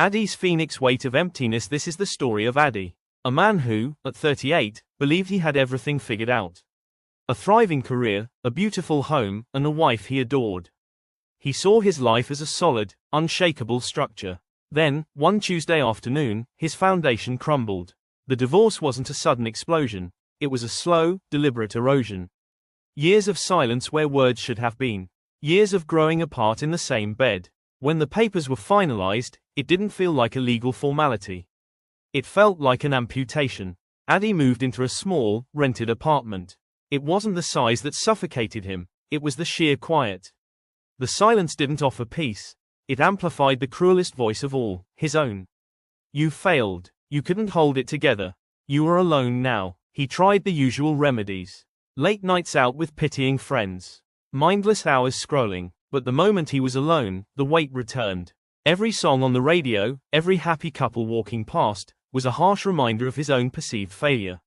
Ade Phoenix, Weight of Emptiness. This is the story of Ade, a man who, at 38, believed he had everything figured out. A thriving career, a beautiful home, and a wife he adored. He saw his life as a solid, unshakable structure. Then, one Tuesday afternoon, his foundation crumbled. The divorce wasn't a sudden explosion. It was a slow, deliberate erosion. Years of silence where words should have been. Years of growing apart in the same bed. When the papers were finalized, it didn't feel like a legal formality. It felt like an amputation. Ade moved into a small, rented apartment. It wasn't the size that suffocated him, it was the sheer quiet. The silence didn't offer peace. It amplified the cruelest voice of all, his own. You failed. You couldn't hold it together. You are alone now. He tried the usual remedies. Late nights out with pitying friends. Mindless hours scrolling. But the moment he was alone, the weight returned. Every song on the radio, every happy couple walking past, was a harsh reminder of his own perceived failure.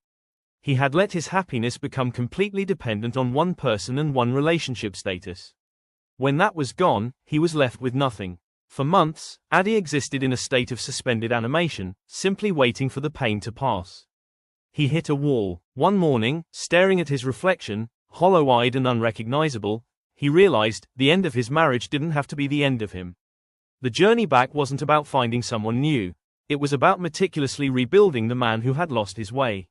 He had let his happiness become completely dependent on one person and one relationship status. When that was gone, he was left with nothing. For months, Ade existed in a state of suspended animation, simply waiting for the pain to pass. He hit a wall. One morning, staring at his reflection, hollow-eyed and unrecognizable, he realized the end of his marriage didn't have to be the end of him. The journey back wasn't about finding someone new. It was about meticulously rebuilding the man who had lost his way.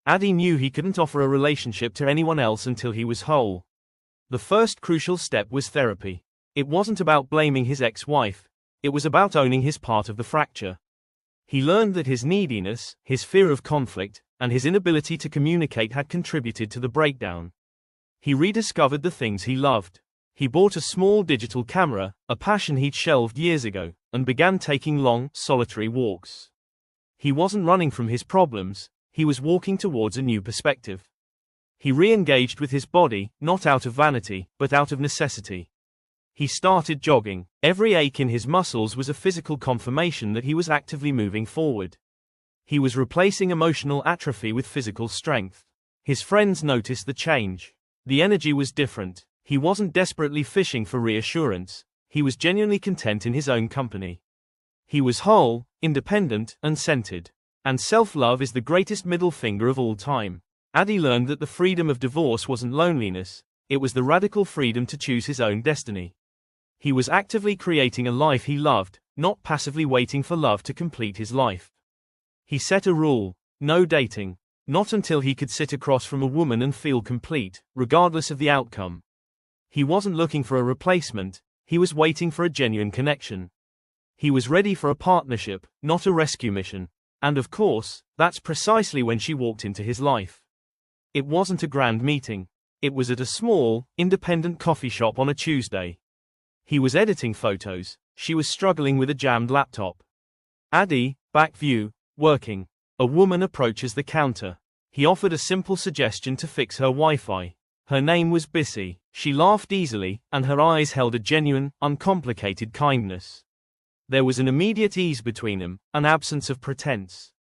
Ade knew he couldn't offer a relationship to anyone else until he was whole. The first crucial step was therapy. It wasn't about blaming his ex-wife. It was about owning his part of the fracture. He learned that his neediness, his fear of conflict, and his inability to communicate had contributed to the breakdown. He rediscovered the things he loved. He bought a small digital camera, a passion he'd shelved years ago, and began taking long, solitary walks. He wasn't running from his problems, he was walking towards a new perspective. He re-engaged with his body, not out of vanity, but out of necessity. He started jogging. Every ache in his muscles was a physical confirmation that he was actively moving forward. He was replacing emotional atrophy with physical strength. His friends noticed the change. The energy was different. He wasn't desperately fishing for reassurance. He was genuinely content in his own company. He was whole, independent, and centered. And self-love is the greatest middle finger of all time. Ade learned that the freedom of divorce wasn't loneliness, it was the radical freedom to choose his own destiny. He was actively creating a life he loved, not passively waiting for love to complete his life. He set a rule: no dating. Not until he could sit across from a woman and feel complete, regardless of the outcome. He wasn't looking for a replacement, he was waiting for a genuine connection. He was ready for a partnership, not a rescue mission. And of course, that's precisely when she walked into his life. It wasn't a grand meeting. It was at a small, independent coffee shop on a Tuesday. He was editing photos, she was struggling with a jammed laptop. Ade, back view, working. A woman approaches the counter. He offered a simple suggestion to fix her Wi-Fi. Her name was Bissy. She laughed easily, and her eyes held a genuine, uncomplicated kindness. There was an immediate ease between them, an absence of pretense.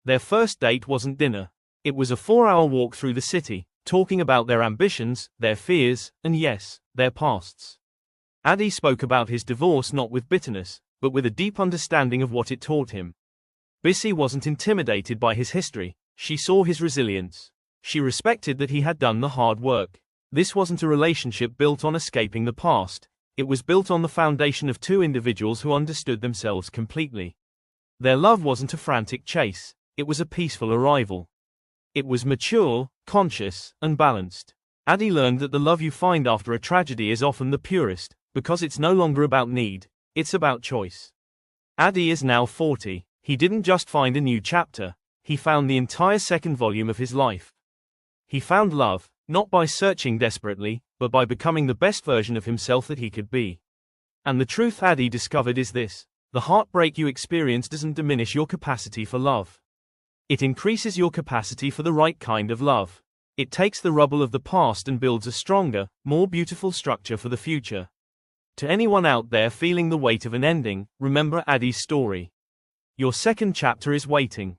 Their first date wasn't dinner. It was a 4-hour walk through the city, talking about their ambitions, their fears, and yes, their pasts. Ade spoke about his divorce not with bitterness, but with a deep understanding of what it taught him. Bissy wasn't intimidated by his history, she saw his resilience. She respected that he had done the hard work. This wasn't a relationship built on escaping the past, it was built on the foundation of two individuals who understood themselves completely. Their love wasn't a frantic chase, it was a peaceful arrival. It was mature, conscious, and balanced. Ade learned that the love you find after a tragedy is often the purest, because it's no longer about need, it's about choice. Ade is now 40. He didn't just find a new chapter, he found the entire second volume of his life. He found love, not by searching desperately, but by becoming the best version of himself that he could be. And the truth Ade discovered is this: the heartbreak you experience doesn't diminish your capacity for love. It increases your capacity for the right kind of love. It takes the rubble of the past and builds a stronger, more beautiful structure for the future. To anyone out there feeling the weight of an ending, remember Ade's story. Your second chapter is waiting.